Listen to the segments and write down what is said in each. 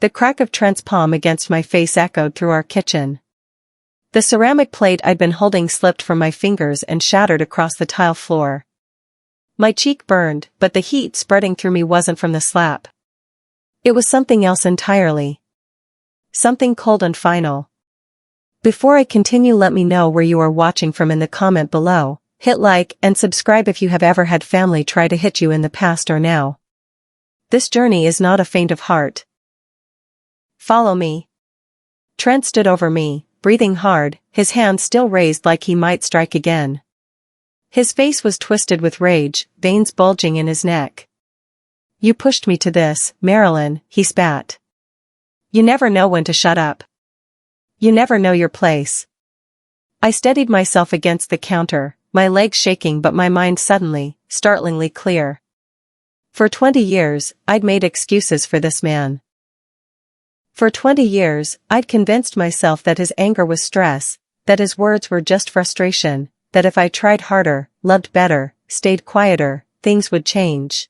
The crack of Trent's palm against my face echoed through our kitchen. The ceramic plate I'd been holding slipped from my fingers and shattered across the tile floor. My cheek burned, but the heat spreading through me wasn't from the slap. It was something else entirely. Something cold and final. Before I continue, let me know where you are watching from in the comment below. Hit like and subscribe if you have ever had family try to hit you in the past or now. This journey is not a faint of heart. Follow me. Trent stood over me, breathing hard, his hand still raised like he might strike again. His face was twisted with rage, veins bulging in his neck. You pushed me to this, Marilyn, he spat. You never know when to shut up. You never know your place. I steadied myself against the counter, my legs shaking but my mind suddenly, startlingly clear. For 20 years, I'd made excuses for this man. For 20 years, I'd convinced myself that his anger was stress, that his words were just frustration, that if I tried harder, loved better, stayed quieter, things would change.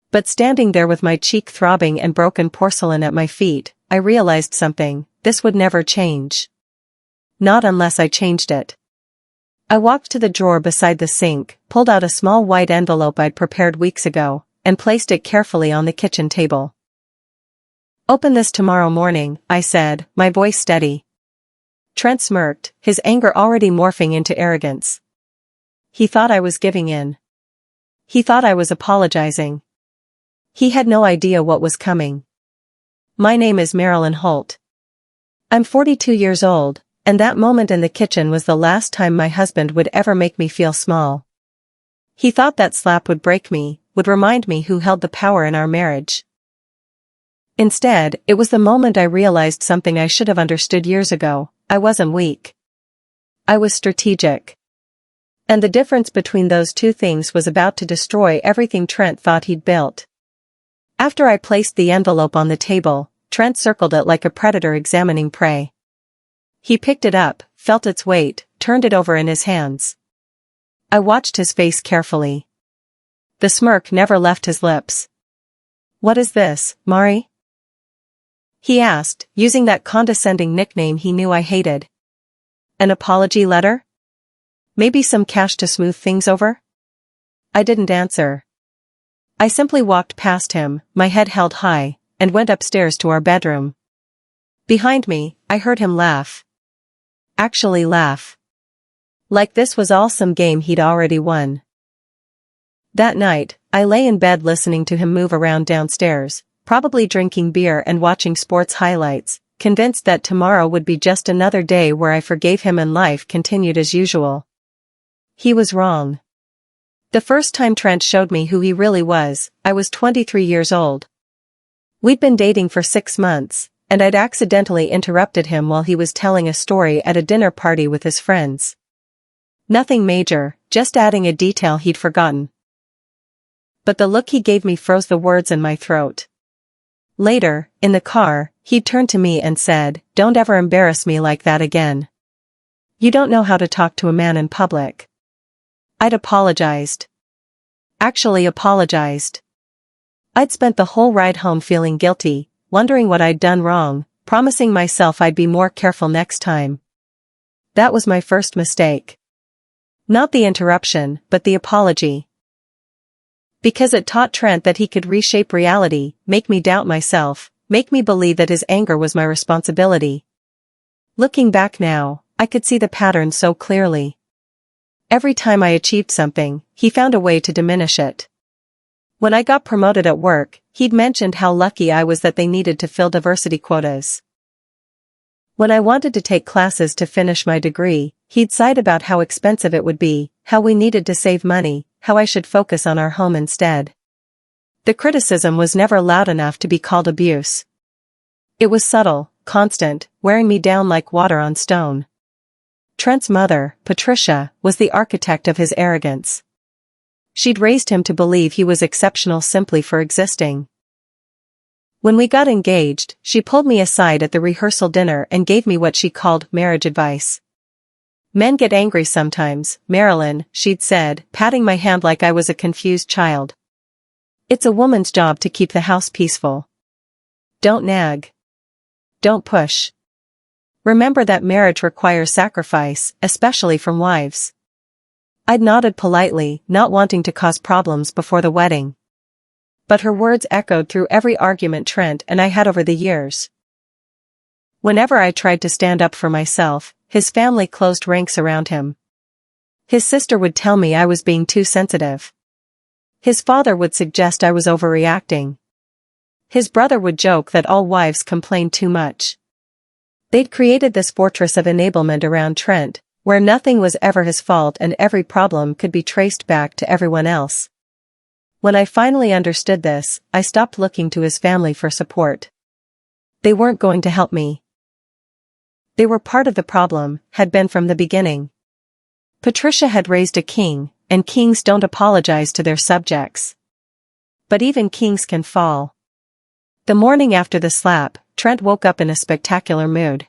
But standing there with my cheek throbbing and broken porcelain at my feet, I realized something: this would never change. Not unless I changed it. I walked to the drawer beside the sink, pulled out a small white envelope I'd prepared weeks ago, and placed it carefully on the kitchen table. Open this tomorrow morning, I said, my voice steady. Trent smirked, his anger already morphing into arrogance. He thought I was giving in. He thought I was apologizing. He had no idea what was coming. My name is Marilyn Holt. I'm 42 years old, and that moment in the kitchen was the last time my husband would ever make me feel small. He thought that slap would break me, would remind me who held the power in our marriage. Instead, it was the moment I realized something I should have understood years ago: I wasn't weak. I was strategic. And the difference between those two things was about to destroy everything Trent thought he'd built. After I placed the envelope on the table, Trent circled it like a predator examining prey. He picked it up, felt its weight, turned it over in his hands. I watched his face carefully. The smirk never left his lips. What is this, Mari? He asked, using that condescending nickname he knew I hated. An apology letter? Maybe some cash to smooth things over? I didn't answer. I simply walked past him, my head held high, and went upstairs to our bedroom. Behind me, I heard him laugh. Actually laugh. Like this was all some game he'd already won. That night, I lay in bed listening to him move around downstairs, probably drinking beer and watching sports highlights, convinced that tomorrow would be just another day where I forgave him and life continued as usual. He was wrong. The first time Trent showed me who he really was, I was 23 years old. We'd been dating for 6 months, and I'd accidentally interrupted him while he was telling a story at a dinner party with his friends. Nothing major, just adding a detail he'd forgotten. But the look he gave me froze the words in my throat. Later, in the car, he'd turned to me and said, "Don't ever embarrass me like that again. You don't know how to talk to a man in public." I'd apologized. Actually apologized. I'd spent the whole ride home feeling guilty, wondering what I'd done wrong, promising myself I'd be more careful next time. That was my first mistake. Not the interruption, but the apology. Because it taught Trent that he could reshape reality, make me doubt myself, make me believe that his anger was my responsibility. Looking back now, I could see the pattern so clearly. Every time I achieved something, he found a way to diminish it. When I got promoted at work, he'd mentioned how lucky I was that they needed to fill diversity quotas. When I wanted to take classes to finish my degree, he'd sighed about how expensive it would be, how we needed to save money, how I should focus on our home instead. The criticism was never loud enough to be called abuse. It was subtle, constant, wearing me down like water on stone. Trent's mother, Patricia, was the architect of his arrogance. She'd raised him to believe he was exceptional simply for existing. When we got engaged, she pulled me aside at the rehearsal dinner and gave me what she called marriage advice. "Men get angry sometimes, Marilyn," she'd said, patting my hand like I was a confused child. "It's a woman's job to keep the house peaceful. Don't nag. Don't push. Remember that marriage requires sacrifice, especially from wives. I'd nodded politely, not wanting to cause problems before the wedding. But her words echoed through every argument Trent and I had over the years. Whenever I tried to stand up for myself, his family closed ranks around him. His sister would tell me I was being too sensitive. His father would suggest I was overreacting. His brother would joke that all wives complained too much. They'd created this fortress of enablement around Trent, where nothing was ever his fault and every problem could be traced back to everyone else. When I finally understood this, I stopped looking to his family for support. They weren't going to help me. They were part of the problem, had been from the beginning. Patricia had raised a king, and kings don't apologize to their subjects. But even kings can fall. The morning after the slap, Trent woke up in a spectacular mood.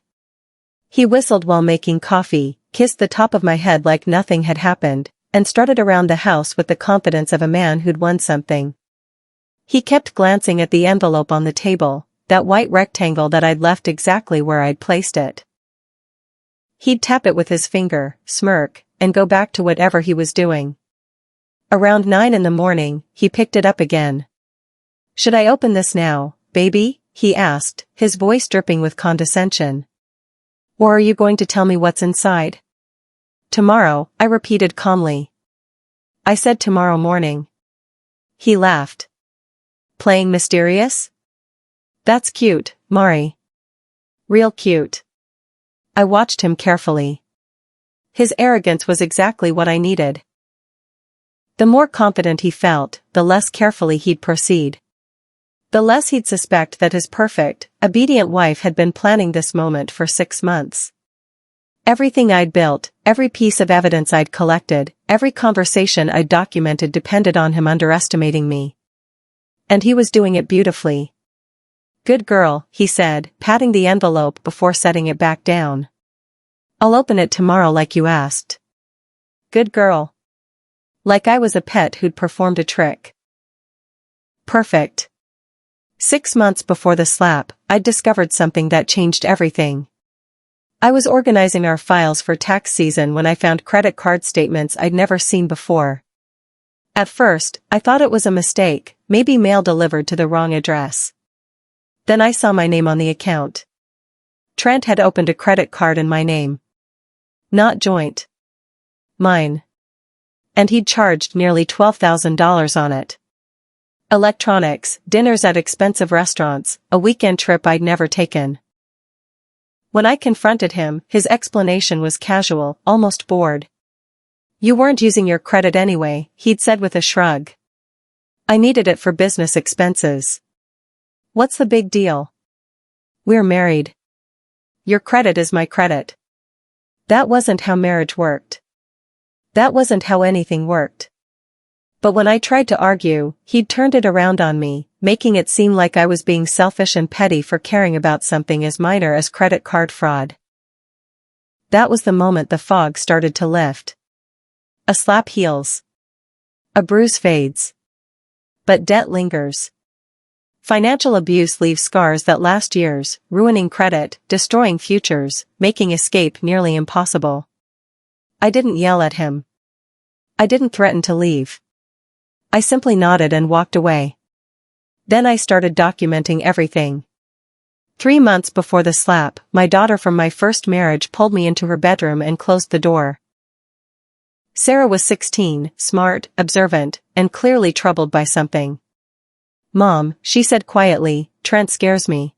He whistled while making coffee, kissed the top of my head like nothing had happened, and strutted around the house with the confidence of a man who'd won something. He kept glancing at the envelope on the table, that white rectangle that I'd left exactly where I'd placed it. He'd tap it with his finger, smirk, and go back to whatever he was doing. Around 9 in the morning, he picked it up again. "Should I open this now, baby?" he asked, his voice dripping with condescension. "Or are you going to tell me what's inside?" "Tomorrow," I repeated calmly. "I said tomorrow morning." He laughed. "Playing mysterious? That's cute, Mari. Real cute." I watched him carefully. His arrogance was exactly what I needed. The more confident he felt, the less carefully he'd proceed. The less he'd suspect that his perfect, obedient wife had been planning this moment for 6 months. Everything I'd built, every piece of evidence I'd collected, every conversation I'd documented depended on him underestimating me. And he was doing it beautifully. "Good girl," he said, patting the envelope before setting it back down. "I'll open it tomorrow like you asked." Good girl. Like I was a pet who'd performed a trick. Perfect. 6 months before the slap, I'd discovered something that changed everything. I was organizing our files for tax season when I found credit card statements I'd never seen before. At first, I thought it was a mistake, maybe mail delivered to the wrong address. Then I saw my name on the account. Trent had opened a credit card in my name. Not joint. Mine. And he'd charged nearly $12,000 on it. Electronics, dinners at expensive restaurants, a weekend trip I'd never taken. When I confronted him, his explanation was casual, almost bored. "You weren't using your credit anyway," he'd said with a shrug. "I needed it for business expenses." "What's the big deal? We're married. Your credit is my credit." That wasn't how marriage worked. That wasn't how anything worked. But when I tried to argue, he'd turned it around on me, making it seem like I was being selfish and petty for caring about something as minor as credit card fraud. That was the moment the fog started to lift. A slap heals. A bruise fades. But debt lingers. Financial abuse leaves scars that last years, ruining credit, destroying futures, making escape nearly impossible. I didn't yell at him. I didn't threaten to leave. I simply nodded and walked away. Then I started documenting everything. 3 months before the slap, my daughter from my first marriage pulled me into her bedroom and closed the door. Sarah was 16, smart, observant, and clearly troubled by something. "Mom," she said quietly, "Trent scares me."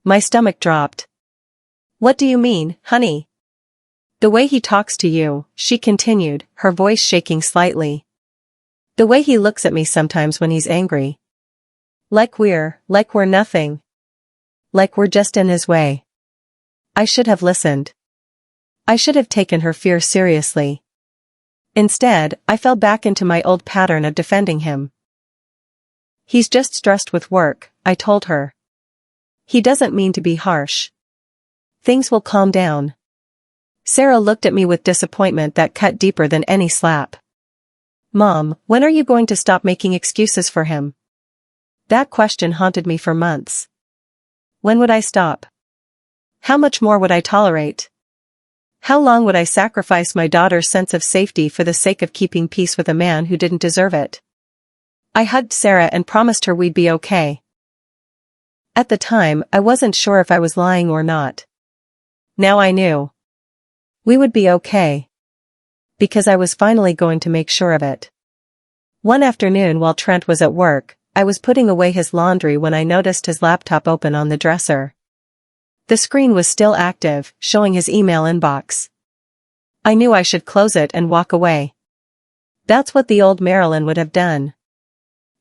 My stomach dropped. "What do you mean, honey?" "The way he talks to you," she continued, her voice shaking slightly. "The way he looks at me sometimes when he's angry. Like we're nothing. Like we're just in his way." I should have listened. I should have taken her fear seriously. Instead, I fell back into my old pattern of defending him. "He's just stressed with work," I told her. "He doesn't mean to be harsh. Things will calm down." Sarah looked at me with disappointment that cut deeper than any slap. "Mom, when are you going to stop making excuses for him?" That question haunted me for months. When would I stop? How much more would I tolerate? How long would I sacrifice my daughter's sense of safety for the sake of keeping peace with a man who didn't deserve it? I hugged Sarah and promised her we'd be okay. At the time, I wasn't sure if I was lying or not. Now I knew. We would be okay. Because I was finally going to make sure of it. One afternoon while Trent was at work, I was putting away his laundry when I noticed his laptop open on the dresser. The screen was still active, showing his email inbox. I knew I should close it and walk away. That's what the old Marilyn would have done.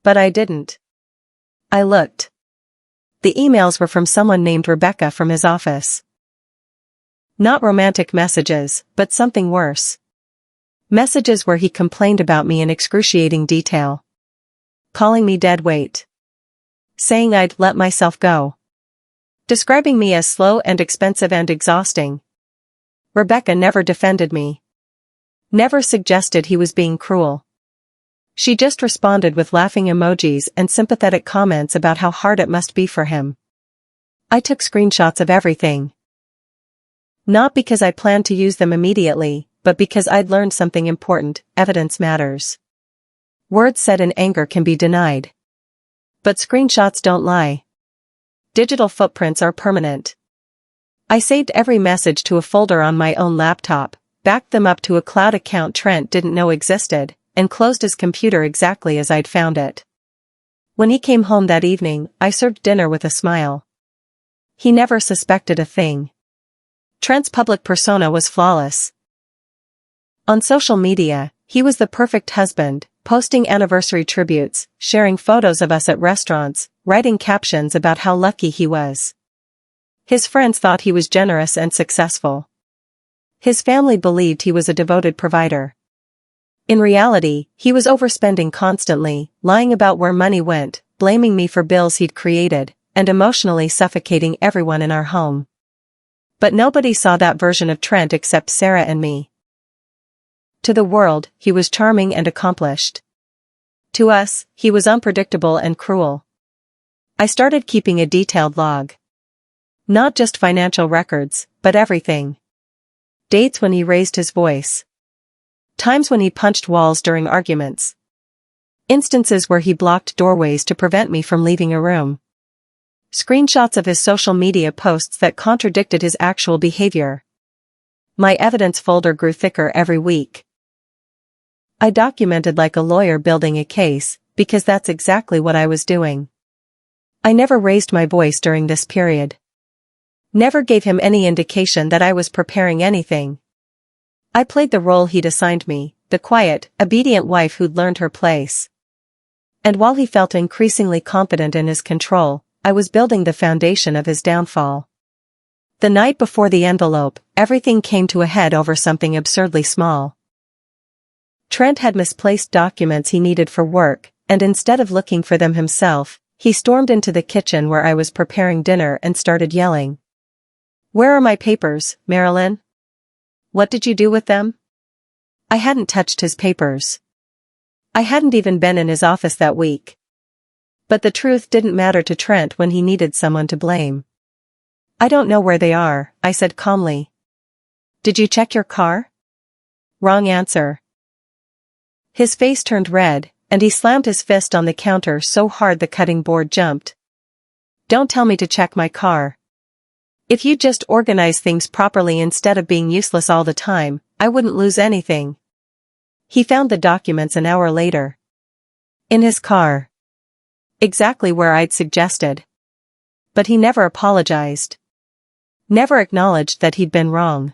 But I didn't. I looked. The emails were from someone named Rebecca from his office. Not romantic messages, but something worse. Messages where he complained about me in excruciating detail. Calling me dead weight. Saying I'd let myself go. Describing me as slow and expensive and exhausting. Rebecca never defended me. Never suggested he was being cruel. She just responded with laughing emojis and sympathetic comments about how hard it must be for him. I took screenshots of everything. Not because I planned to use them immediately, but because I'd learned something important: evidence matters. Words said in anger can be denied. But screenshots don't lie. Digital footprints are permanent. I saved every message to a folder on my own laptop, backed them up to a cloud account Trent didn't know existed, and closed his computer exactly as I'd found it. When he came home that evening, I served dinner with a smile. He never suspected a thing. Trent's public persona was flawless. On social media, he was the perfect husband, posting anniversary tributes, sharing photos of us at restaurants, writing captions about how lucky he was. His friends thought he was generous and successful. His family believed he was a devoted provider. In reality, he was overspending constantly, lying about where money went, blaming me for bills he'd created, and emotionally suffocating everyone in our home. But nobody saw that version of Trent except Sarah and me. To the world, he was charming and accomplished. To us, he was unpredictable and cruel. I started keeping a detailed log. Not just financial records, but everything. Dates when he raised his voice. Times when he punched walls during arguments. Instances where he blocked doorways to prevent me from leaving a room. Screenshots of his social media posts that contradicted his actual behavior. My evidence folder grew thicker every week. I documented like a lawyer building a case, because that's exactly what I was doing. I never raised my voice during this period. Never gave him any indication that I was preparing anything. I played the role he'd assigned me, the quiet, obedient wife who'd learned her place. And while he felt increasingly confident in his control, I was building the foundation of his downfall. The night before the envelope, everything came to a head over something absurdly small. Trent had misplaced documents he needed for work, and instead of looking for them himself, he stormed into the kitchen where I was preparing dinner and started yelling. "Where are my papers, Marilyn? What did you do with them?" I hadn't touched his papers. I hadn't even been in his office that week. But the truth didn't matter to Trent when he needed someone to blame. "I don't know where they are," I said calmly. "Did you check your car?" Wrong answer. His face turned red, and he slammed his fist on the counter so hard the cutting board jumped. "Don't tell me to check my car. If you just organize things properly instead of being useless all the time, I wouldn't lose anything." He found the documents an hour later. In his car. Exactly where I'd suggested. But he never apologized. Never acknowledged that he'd been wrong.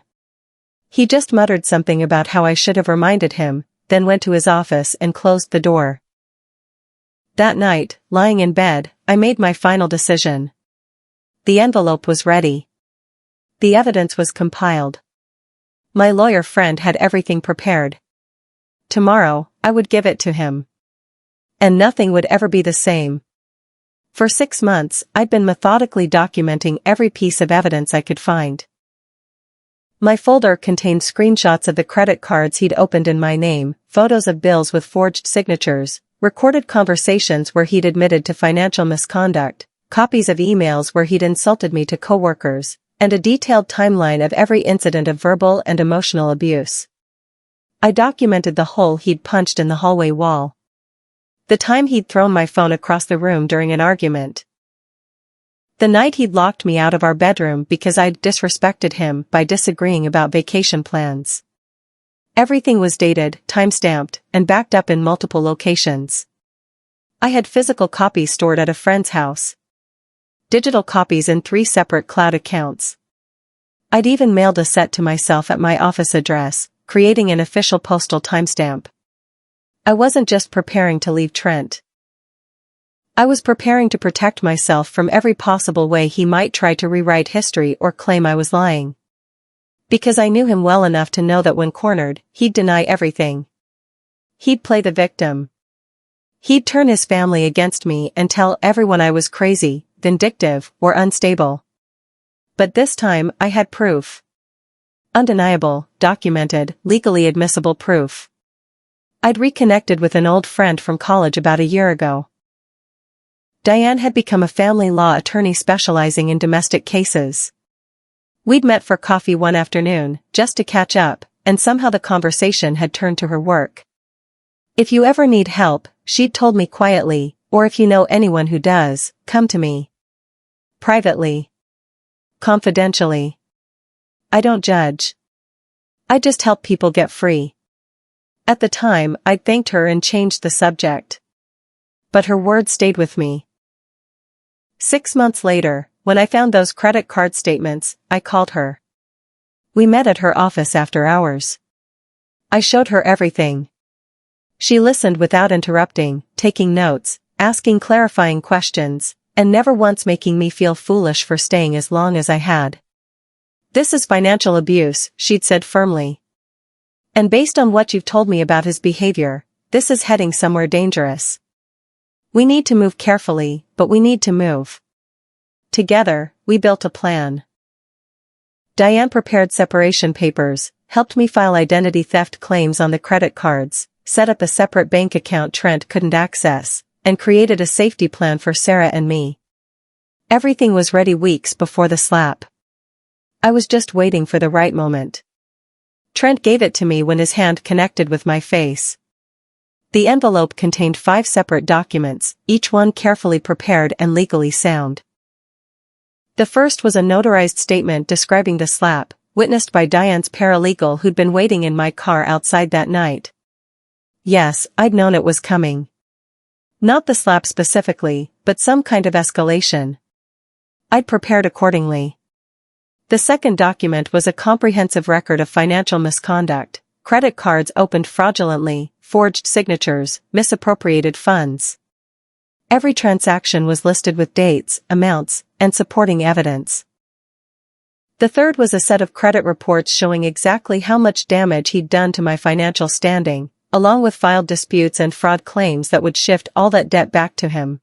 He just muttered something about how I should have reminded him, then went to his office and closed the door. That night, lying in bed, I made my final decision. The envelope was ready. The evidence was compiled. My lawyer friend had everything prepared. Tomorrow, I would give it to him. And nothing would ever be the same. For 6 months, I'd been methodically documenting every piece of evidence I could find. My folder contained screenshots of the credit cards he'd opened in my name, photos of bills with forged signatures, recorded conversations where he'd admitted to financial misconduct, copies of emails where he'd insulted me to coworkers, and a detailed timeline of every incident of verbal and emotional abuse. I documented the hole he'd punched in the hallway wall. The time he'd thrown my phone across the room during an argument. The night he'd locked me out of our bedroom because I'd disrespected him by disagreeing about vacation plans. Everything was dated, time-stamped, and backed up in multiple locations. I had physical copies stored at a friend's house. Digital copies in 3 separate cloud accounts. I'd even mailed a set to myself at my office address, creating an official postal timestamp. I wasn't just preparing to leave Trent. I was preparing to protect myself from every possible way he might try to rewrite history or claim I was lying. Because I knew him well enough to know that when cornered, he'd deny everything. He'd play the victim. He'd turn his family against me and tell everyone I was crazy, vindictive, or unstable. But this time, I had proof. Undeniable, documented, legally admissible proof. I'd reconnected with an old friend from college about a year ago. Diane had become a family law attorney specializing in domestic cases. We'd met for coffee one afternoon, just to catch up, and somehow the conversation had turned to her work. If you ever need help, she'd told me quietly, or if you know anyone who does, come to me. Privately. Confidentially. I don't judge. I just help people get free. At the time, I'd thanked her and changed the subject. But her words stayed with me. 6 months later, when I found those credit card statements, I called her. We met at her office after hours. I showed her everything. She listened without interrupting, taking notes, asking clarifying questions, and never once making me feel foolish for staying as long as I had. This is financial abuse, she'd said firmly. And based on what you've told me about his behavior, this is heading somewhere dangerous. We need to move carefully, but we need to move. Together, we built a plan. Diane prepared separation papers, helped me file identity theft claims on the credit cards, set up a separate bank account Trent couldn't access, and created a safety plan for Sarah and me. Everything was ready weeks before the slap. I was just waiting for the right moment. Trent gave it to me when his hand connected with my face. The envelope contained 5 separate documents, each one carefully prepared and legally sound. The first was a notarized statement describing the slap, witnessed by Diane's paralegal who'd been waiting in my car outside that night. Yes, I'd known it was coming. Not the slap specifically, but some kind of escalation. I'd prepared accordingly. The second document was a comprehensive record of financial misconduct, credit cards opened fraudulently, forged signatures, misappropriated funds. Every transaction was listed with dates, amounts, and supporting evidence. The third was a set of credit reports showing exactly how much damage he'd done to my financial standing, along with filed disputes and fraud claims that would shift all that debt back to him.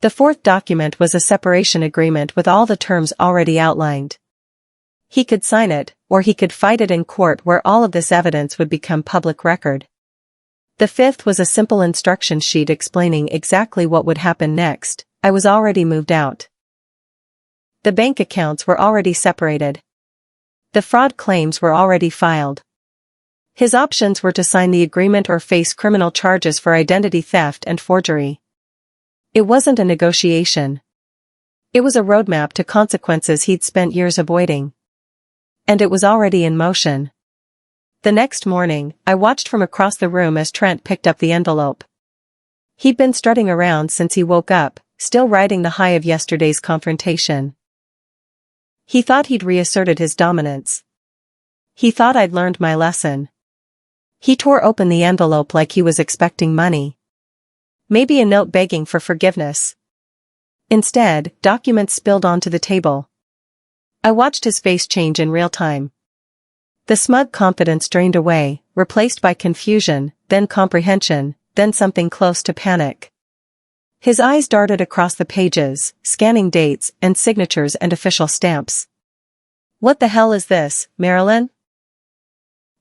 The fourth document was a separation agreement with all the terms already outlined. He could sign it, or he could fight it in court where all of this evidence would become public record. The fifth was a simple instruction sheet explaining exactly what would happen next. I was already moved out. The bank accounts were already separated. The fraud claims were already filed. His options were to sign the agreement or face criminal charges for identity theft and forgery. It wasn't a negotiation. It was a roadmap to consequences he'd spent years avoiding. And it was already in motion. The next morning, I watched from across the room as Trent picked up the envelope. He'd been strutting around since he woke up, still riding the high of yesterday's confrontation. He thought he'd reasserted his dominance. He thought I'd learned my lesson. He tore open the envelope like he was expecting money. Maybe a note begging for forgiveness. Instead, documents spilled onto the table. I watched his face change in real time. The smug confidence drained away, replaced by confusion, then comprehension, then something close to panic. His eyes darted across the pages, scanning dates and signatures and official stamps. "What the hell is this, Marilyn?"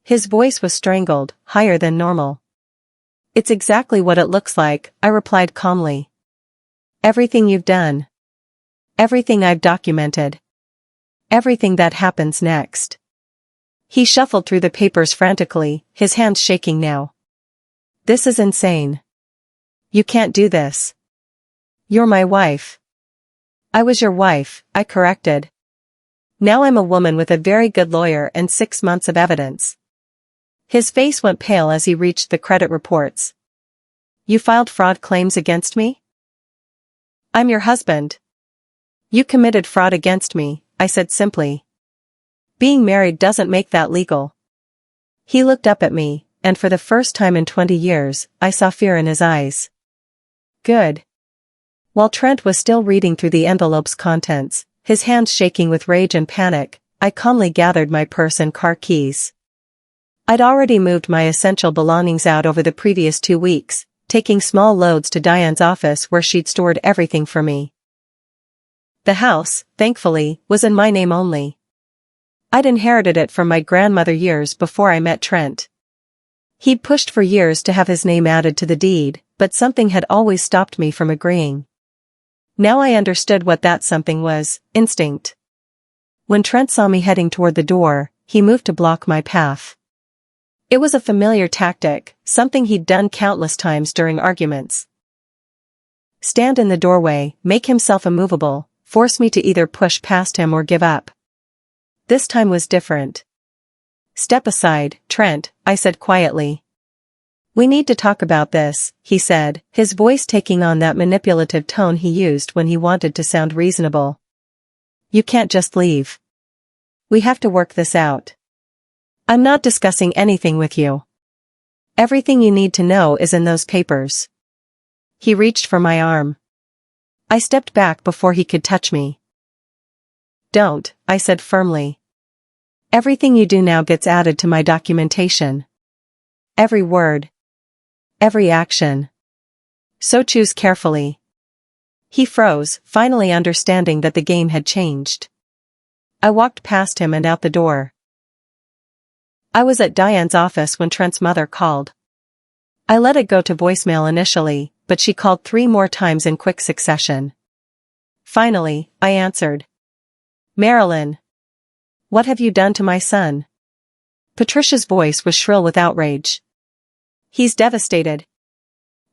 His voice was strangled, higher than normal. "It's exactly what it looks like," I replied calmly. "Everything you've done." Everything I've documented. Everything that happens next. He shuffled through the papers frantically, his hands shaking now. This is insane. You can't do this. You're my wife. I was your wife, I corrected. Now I'm a woman with a very good lawyer and 6 months of evidence. His face went pale as he reached the credit reports. You filed fraud claims against me? I'm your husband. You committed fraud against me, I said simply. Being married doesn't make that legal. He looked up at me, and for the first time in 20 years, I saw fear in his eyes. Good. While Trent was still reading through the envelope's contents, his hands shaking with rage and panic, I calmly gathered my purse and car keys. I'd already moved my essential belongings out over the previous 2 weeks, taking small loads to Diane's office where she'd stored everything for me. The house, thankfully, was in my name only. I'd inherited it from my grandmother years before I met Trent. He'd pushed for years to have his name added to the deed, but something had always stopped me from agreeing. Now I understood what that something was: instinct. When Trent saw me heading toward the door, he moved to block my path. It was a familiar tactic, something he'd done countless times during arguments. Stand in the doorway, make himself immovable, force me to either push past him or give up. This time was different. Step aside, Trent, I said quietly. We need to talk about this, he said, his voice taking on that manipulative tone he used when he wanted to sound reasonable. You can't just leave. We have to work this out. I'm not discussing anything with you. Everything you need to know is in those papers. He reached for my arm. I stepped back before he could touch me. Don't, I said firmly. Everything you do now gets added to my documentation. Every word. Every action. So choose carefully. He froze, finally understanding that the game had changed. I walked past him and out the door. I was at Diane's office when Trent's mother called. I let it go to voicemail initially, but she called 3 more times in quick succession. Finally, I answered. Marilyn. What have you done to my son? Patricia's voice was shrill with outrage. He's devastated.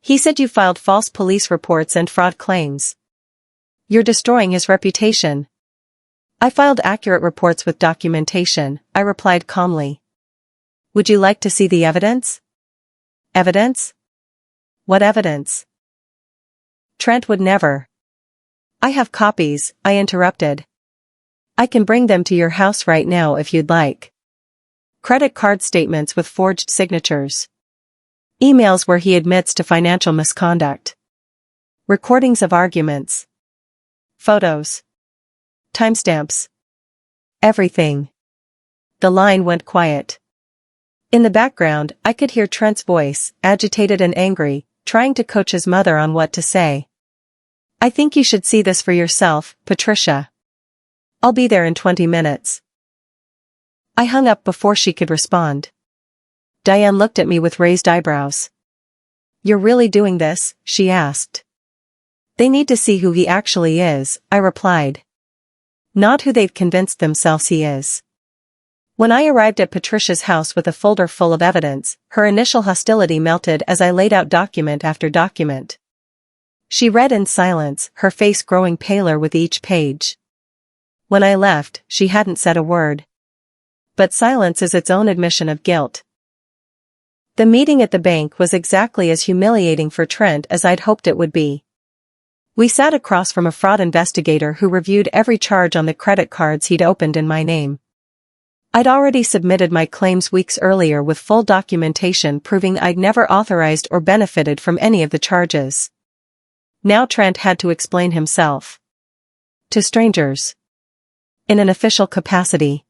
He said you filed false police reports and fraud claims. You're destroying his reputation. I filed accurate reports with documentation, I replied calmly. Would you like to see the evidence? Evidence? What evidence? Trent would never. I have copies, I interrupted. I can bring them to your house right now if you'd like. Credit card statements with forged signatures. Emails where he admits to financial misconduct. Recordings of arguments. Photos. Timestamps. Everything. The line went quiet. In the background, I could hear Trent's voice, agitated and angry, trying to coach his mother on what to say. I think you should see this for yourself, Patricia. I'll be there in 20 minutes. I hung up before she could respond. Diane looked at me with raised eyebrows. You're really doing this? She asked. They need to see who he actually is, I replied. Not who they've convinced themselves he is. When I arrived at Patricia's house with a folder full of evidence, her initial hostility melted as I laid out document after document. She read in silence, her face growing paler with each page. When I left, she hadn't said a word. But silence is its own admission of guilt. The meeting at the bank was exactly as humiliating for Trent as I'd hoped it would be. We sat across from a fraud investigator who reviewed every charge on the credit cards he'd opened in my name. I'd already submitted my claims weeks earlier with full documentation proving I'd never authorized or benefited from any of the charges. Now Trent had to explain himself. To strangers. In an official capacity.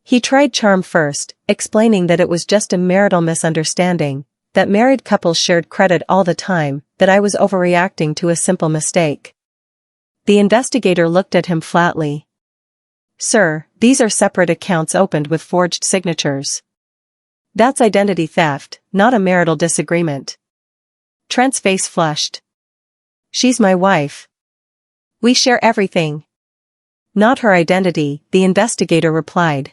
He tried charm first, explaining that it was just a marital misunderstanding, that married couples shared credit all the time, that I was overreacting to a simple mistake. The investigator looked at him flatly. Sir, these are separate accounts opened with forged signatures. That's identity theft, not a marital disagreement. Trent's face flushed. She's my wife. We share everything. Not her identity, the investigator replied.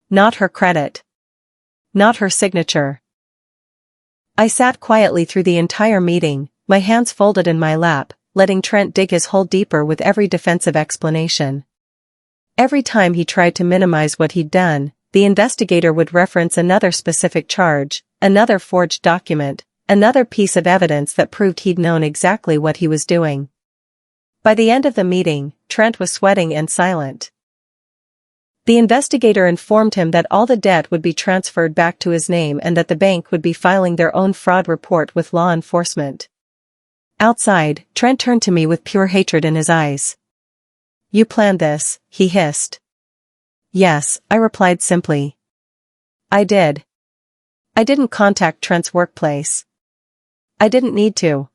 Not her credit. Not her signature. I sat quietly through the entire meeting, my hands folded in my lap, letting Trent dig his hole deeper with every defensive explanation. Every time he tried to minimize what he'd done, the investigator would reference another specific charge, another forged document, another piece of evidence that proved he'd known exactly what he was doing. By the end of the meeting, Trent was sweating and silent. The investigator informed him that all the debt would be transferred back to his name and that the bank would be filing their own fraud report with law enforcement. Outside, Trent turned to me with pure hatred in his eyes. You planned this, he hissed. Yes, I replied simply. I did. I didn't contact Trent's workplace. I didn't need to.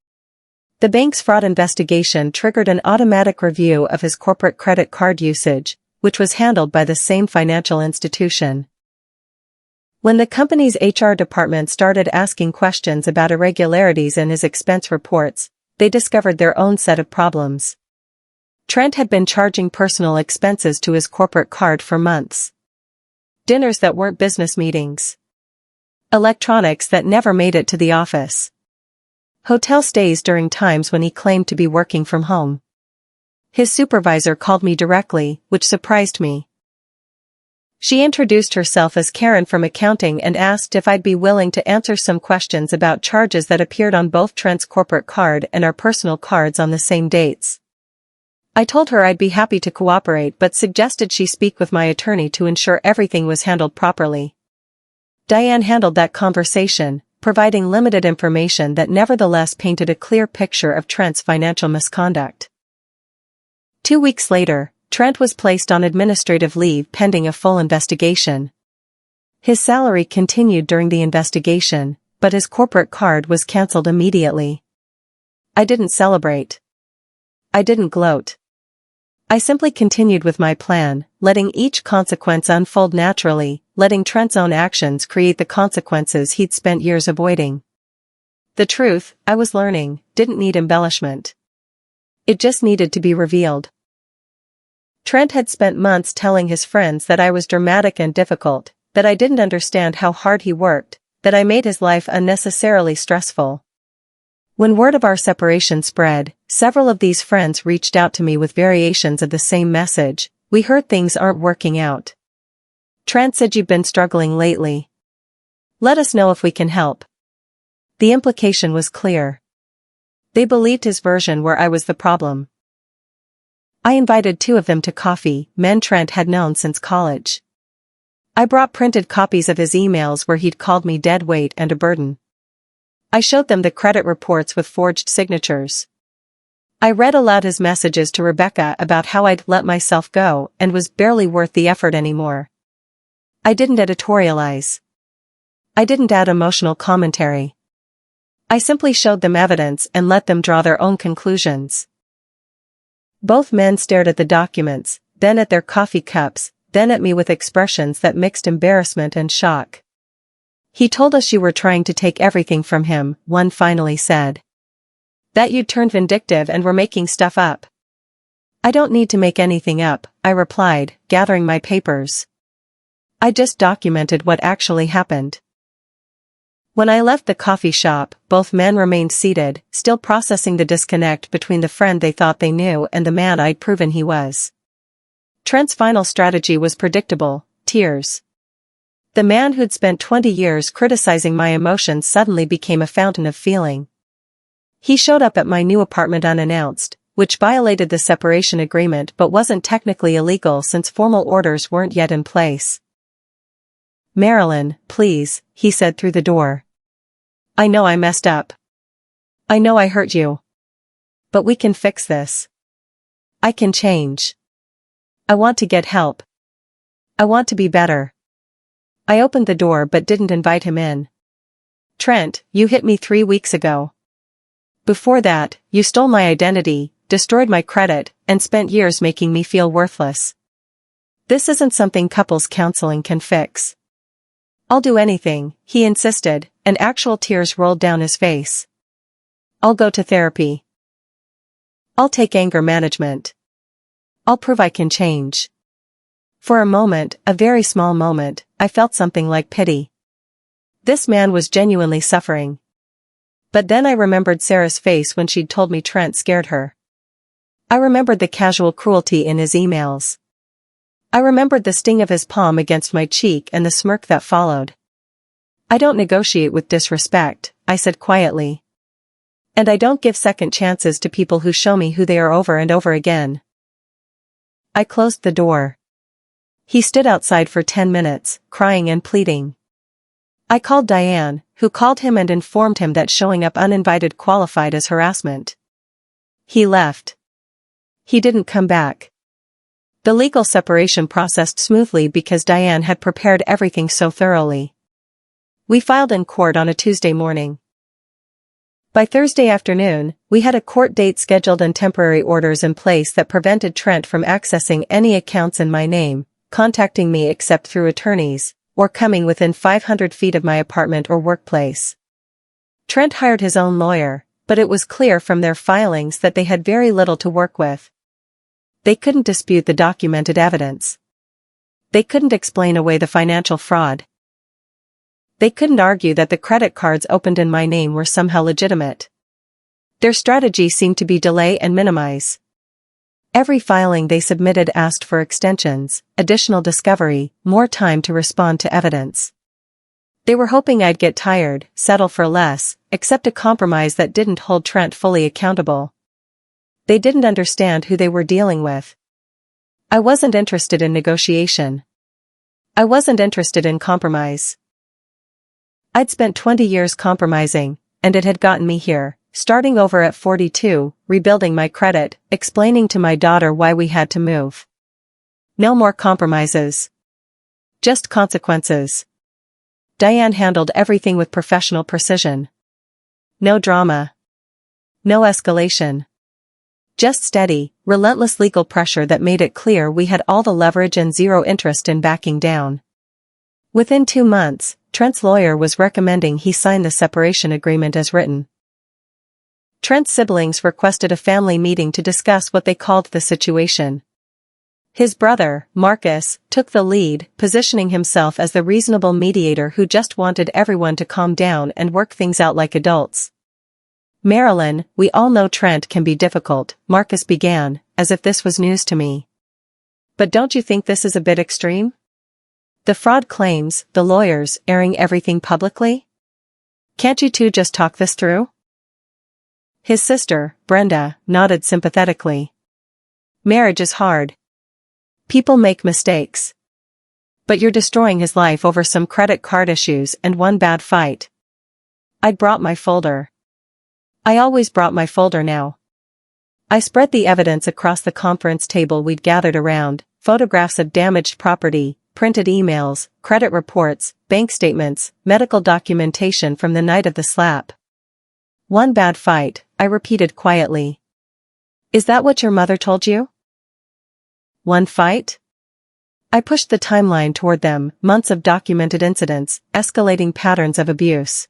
The bank's fraud investigation triggered an automatic review of his corporate credit card usage, which was handled by the same financial institution. When the company's HR department started asking questions about irregularities in his expense reports, they discovered their own set of problems. Trent had been charging personal expenses to his corporate card for months. Dinners that weren't business meetings. Electronics that never made it to the office. Hotel stays during times when he claimed to be working from home. His supervisor called me directly, which surprised me. She introduced herself as Karen from accounting and asked if I'd be willing to answer some questions about charges that appeared on both Trent's corporate card and our personal cards on the same dates. I told her I'd be happy to cooperate but suggested she speak with my attorney to ensure everything was handled properly. Diane handled that conversation, providing limited information that nevertheless painted a clear picture of Trent's financial misconduct. 2 weeks later, Trent was placed on administrative leave pending a full investigation. His salary continued during the investigation, but his corporate card was cancelled immediately. I didn't celebrate. I didn't gloat. I simply continued with my plan, letting each consequence unfold naturally, letting Trent's own actions create the consequences he'd spent years avoiding. The truth, I was learning, didn't need embellishment. It just needed to be revealed. Trent had spent months telling his friends that I was dramatic and difficult, that I didn't understand how hard he worked, that I made his life unnecessarily stressful. When word of our separation spread, several of these friends reached out to me with variations of the same message. We heard things aren't working out. Trent said you've been struggling lately. Let us know if we can help. The implication was clear. They believed his version where I was the problem. I invited 2 of them to coffee, men Trent had known since college. I brought printed copies of his emails where he'd called me dead weight and a burden. I showed them the credit reports with forged signatures. I read aloud his messages to Rebecca about how I'd let myself go and was barely worth the effort anymore. I didn't editorialize. I didn't add emotional commentary. I simply showed them evidence and let them draw their own conclusions. Both men stared at the documents, then at their coffee cups, then at me with expressions that mixed embarrassment and shock. He told us you were trying to take everything from him, one finally said. That you'd turned vindictive and were making stuff up. I don't need to make anything up, I replied, gathering my papers. I just documented what actually happened. When I left the coffee shop, both men remained seated, still processing the disconnect between the friend they thought they knew and the man I'd proven he was. Trent's final strategy was predictable: tears. The man who'd spent 20 years criticizing my emotions suddenly became a fountain of feeling. He showed up at my new apartment unannounced, which violated the separation agreement but wasn't technically illegal since formal orders weren't yet in place. Marilyn, please, he said through the door. I know I messed up. I know I hurt you. But we can fix this. I can change. I want to get help. I want to be better. I opened the door but didn't invite him in. Trent, you hit me 3 weeks ago. Before that, you stole my identity, destroyed my credit, and spent years making me feel worthless. This isn't something couples counseling can fix. I'll do anything, he insisted, and actual tears rolled down his face. I'll go to therapy. I'll take anger management. I'll prove I can change. For a moment, a very small moment, I felt something like pity. This man was genuinely suffering. But then I remembered Sarah's face when she'd told me Trent scared her. I remembered the casual cruelty in his emails. I remembered the sting of his palm against my cheek and the smirk that followed. I don't negotiate with disrespect, I said quietly. And I don't give second chances to people who show me who they are over and over again. I closed the door. He stood outside for 10 minutes, crying and pleading. I called Diane, who called him and informed him that showing up uninvited qualified as harassment. He left. He didn't come back. The legal separation processed smoothly because Diane had prepared everything so thoroughly. We filed in court on a Tuesday morning. By Thursday afternoon, we had a court date scheduled and temporary orders in place that prevented Trent from accessing any accounts in my name, contacting me except through attorneys, or coming within 500 feet of my apartment or workplace. Trent hired his own lawyer, but it was clear from their filings that they had very little to work with. They couldn't dispute the documented evidence. They couldn't explain away the financial fraud. They couldn't argue that the credit cards opened in my name were somehow legitimate. Their strategy seemed to be delay and minimize. Every filing they submitted asked for extensions, additional discovery, more time to respond to evidence. They were hoping I'd get tired, settle for less, accept a compromise that didn't hold Trent fully accountable. They didn't understand who they were dealing with. I wasn't interested in negotiation. I wasn't interested in compromise. I'd spent 20 years compromising, and it had gotten me here, starting over at 42, rebuilding my credit, explaining to my daughter why we had to move. No more compromises. Just consequences. Diane handled everything with professional precision. No drama. No escalation. Just steady, relentless legal pressure that made it clear we had all the leverage and zero interest in backing down. Within 2 months, Trent's lawyer was recommending he sign the separation agreement as written. Trent's siblings requested a family meeting to discuss what they called the situation. His brother, Marcus, took the lead, positioning himself as the reasonable mediator who just wanted everyone to calm down and work things out like adults. Marilyn, we all know Trent can be difficult, Marcus began, as if this was news to me. But don't you think this is a bit extreme? The fraud claims, the lawyers, airing everything publicly? Can't you two just talk this through? His sister, Brenda, nodded sympathetically. Marriage is hard. People make mistakes. But you're destroying his life over some credit card issues and one bad fight. I'd brought my folder. I always brought my folder now. I spread the evidence across the conference table we'd gathered around, photographs of damaged property, printed emails, credit reports, bank statements, medical documentation from the night of the slap. One bad fight, I repeated quietly. Is that what your mother told you? One fight? I pushed the timeline toward them, months of documented incidents, escalating patterns of abuse.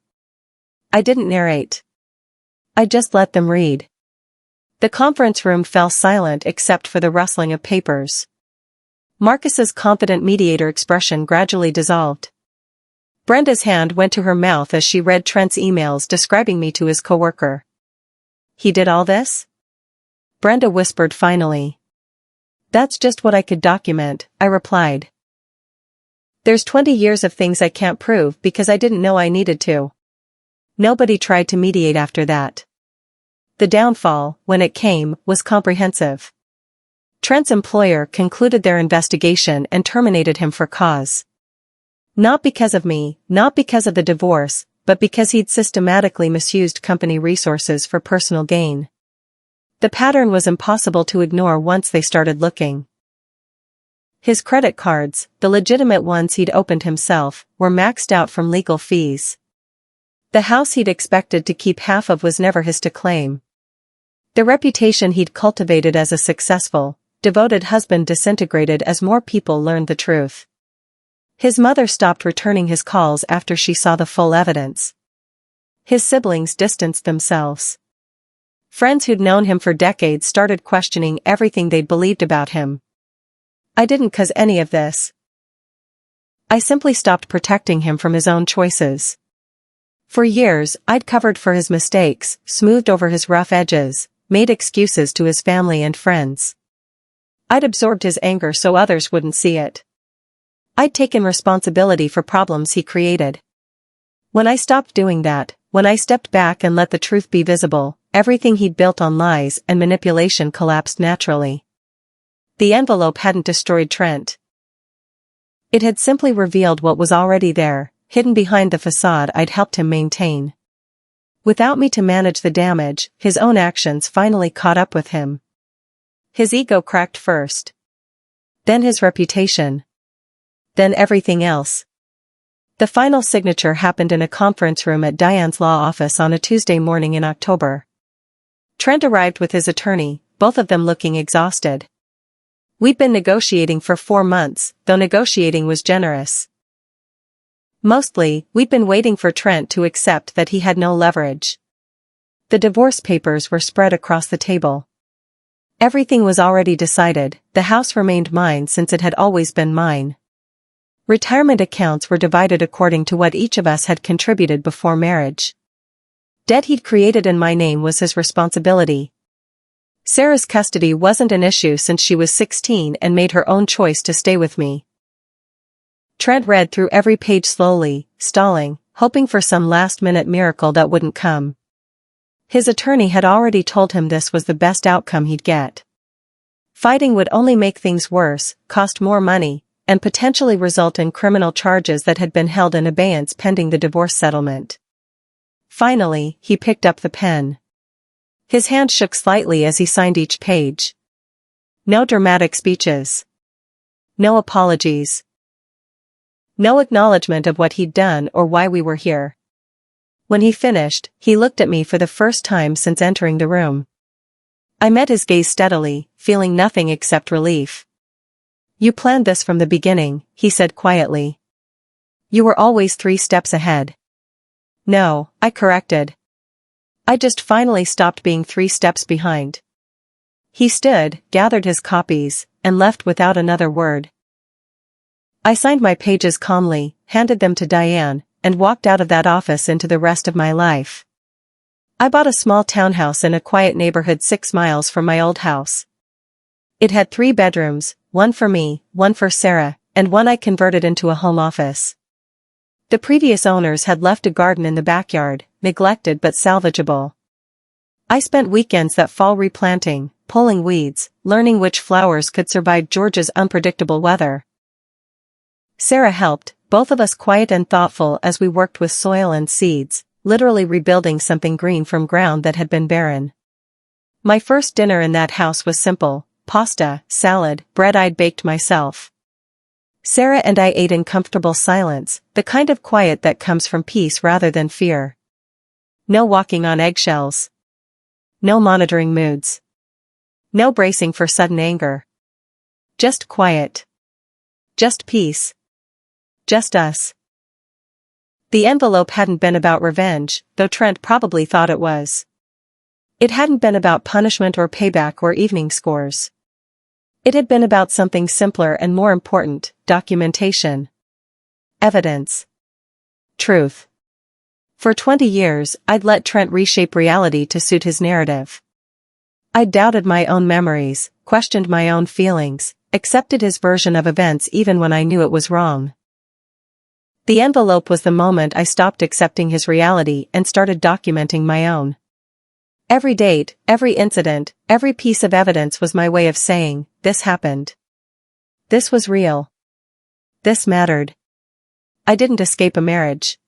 I didn't narrate. I just let them read. The conference room fell silent except for the rustling of papers. Marcus's confident mediator expression gradually dissolved. Brenda's hand went to her mouth as she read Trent's emails describing me to his coworker. He did all this? Brenda whispered finally. That's just what I could document, I replied. There's 20 years of things I can't prove because I didn't know I needed to. Nobody tried to mediate after that. The downfall, when it came, was comprehensive. Trent's employer concluded their investigation and terminated him for cause. Not because of me, not because of the divorce, but because he'd systematically misused company resources for personal gain. The pattern was impossible to ignore once they started looking. His credit cards, the legitimate ones he'd opened himself, were maxed out from legal fees. The house he'd expected to keep half of was never his to claim. The reputation he'd cultivated as a successful, devoted husband disintegrated as more people learned the truth. His mother stopped returning his calls after she saw the full evidence. His siblings distanced themselves. Friends who'd known him for decades started questioning everything they'd believed about him. I didn't cause any of this. I simply stopped protecting him from his own choices. For years, I'd covered for his mistakes, smoothed over his rough edges, made excuses to his family and friends. I'd absorbed his anger so others wouldn't see it. I'd taken responsibility for problems he created. When I stopped doing that, when I stepped back and let the truth be visible, everything he'd built on lies and manipulation collapsed naturally. The envelope hadn't destroyed Trent. It had simply revealed what was already there, hidden behind the facade I'd helped him maintain. Without me to manage the damage, his own actions finally caught up with him. His ego cracked first. Then his reputation. Then everything else. The final signature happened in a conference room at Diane's law office on a Tuesday morning in October. Trent arrived with his attorney, both of them looking exhausted. We'd been negotiating for 4 months, though negotiating was generous. Mostly, we'd been waiting for Trent to accept that he had no leverage. The divorce papers were spread across the table. Everything was already decided, the house remained mine since it had always been mine. Retirement accounts were divided according to what each of us had contributed before marriage. Debt he'd created in my name was his responsibility. Sarah's custody wasn't an issue since she was 16 and made her own choice to stay with me. Trent read through every page slowly, stalling, hoping for some last-minute miracle that wouldn't come. His attorney had already told him this was the best outcome he'd get. Fighting would only make things worse, cost more money, and potentially result in criminal charges that had been held in abeyance pending the divorce settlement. Finally, he picked up the pen. His hand shook slightly as he signed each page. No dramatic speeches. No apologies. No acknowledgement of what he'd done or why we were here. When he finished, he looked at me for the first time since entering the room. I met his gaze steadily, feeling nothing except relief. You planned this from the beginning, he said quietly. You were always 3 steps ahead. No, I corrected. I just finally stopped being 3 steps behind. He stood, gathered his copies, and left without another word. I signed my pages calmly, handed them to Diane, and walked out of that office into the rest of my life. I bought a small townhouse in a quiet neighborhood 6 miles from my old house. It had 3 bedrooms, one for me, one for Sarah, and one I converted into a home office. The previous owners had left a garden in the backyard, neglected but salvageable. I spent weekends that fall replanting, pulling weeds, learning which flowers could survive Georgia's unpredictable weather. Sarah helped, both of us quiet and thoughtful as we worked with soil and seeds, literally rebuilding something green from ground that had been barren. My first dinner in that house was simple: pasta, salad, bread I'd baked myself. Sarah and I ate in comfortable silence, the kind of quiet that comes from peace rather than fear. No walking on eggshells. No monitoring moods. No bracing for sudden anger. Just quiet. Just peace. Just us. The envelope hadn't been about revenge, though Trent probably thought it was. It hadn't been about punishment or payback or evening scores. It had been about something simpler and more important: documentation. Evidence. Truth. For 20 years, I'd let Trent reshape reality to suit his narrative. I'd doubted my own memories, questioned my own feelings, accepted his version of events even when I knew it was wrong. The envelope was the moment I stopped accepting his reality and started documenting my own. Every date, every incident, every piece of evidence was my way of saying, this happened. This was real. This mattered. I didn't escape a marriage.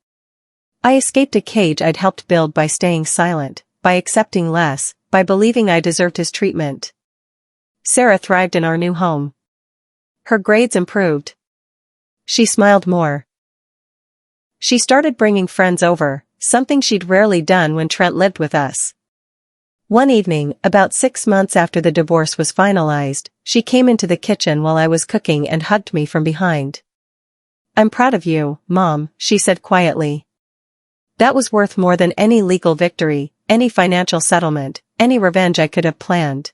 I escaped a cage I'd helped build by staying silent, by accepting less, by believing I deserved his treatment. Sarah thrived in our new home. Her grades improved. She smiled more. She started bringing friends over, something she'd rarely done when Trent lived with us. One evening, about 6 months after the divorce was finalized, she came into the kitchen while I was cooking and hugged me from behind. "I'm proud of you, Mom," she said quietly. That was worth more than any legal victory, any financial settlement, any revenge I could have planned.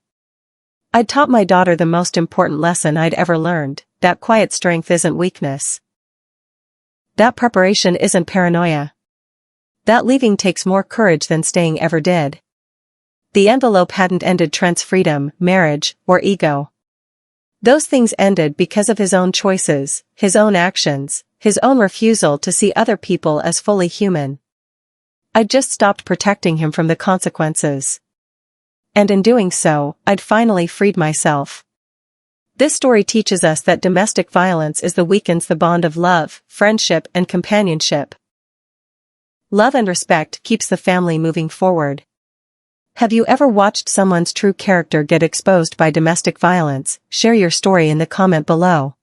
I'd taught my daughter the most important lesson I'd ever learned, that quiet strength isn't weakness. That preparation isn't paranoia. That leaving takes more courage than staying ever did. The envelope hadn't ended Trent's freedom, marriage, or ego. Those things ended because of his own choices, his own actions, his own refusal to see other people as fully human. I'd just stopped protecting him from the consequences. And in doing so, I'd finally freed myself. This story teaches us that domestic violence weakens the bond of love, friendship, and companionship. Love and respect keeps the family moving forward. Have you ever watched someone's true character get exposed by domestic violence? Share your story in the comment below.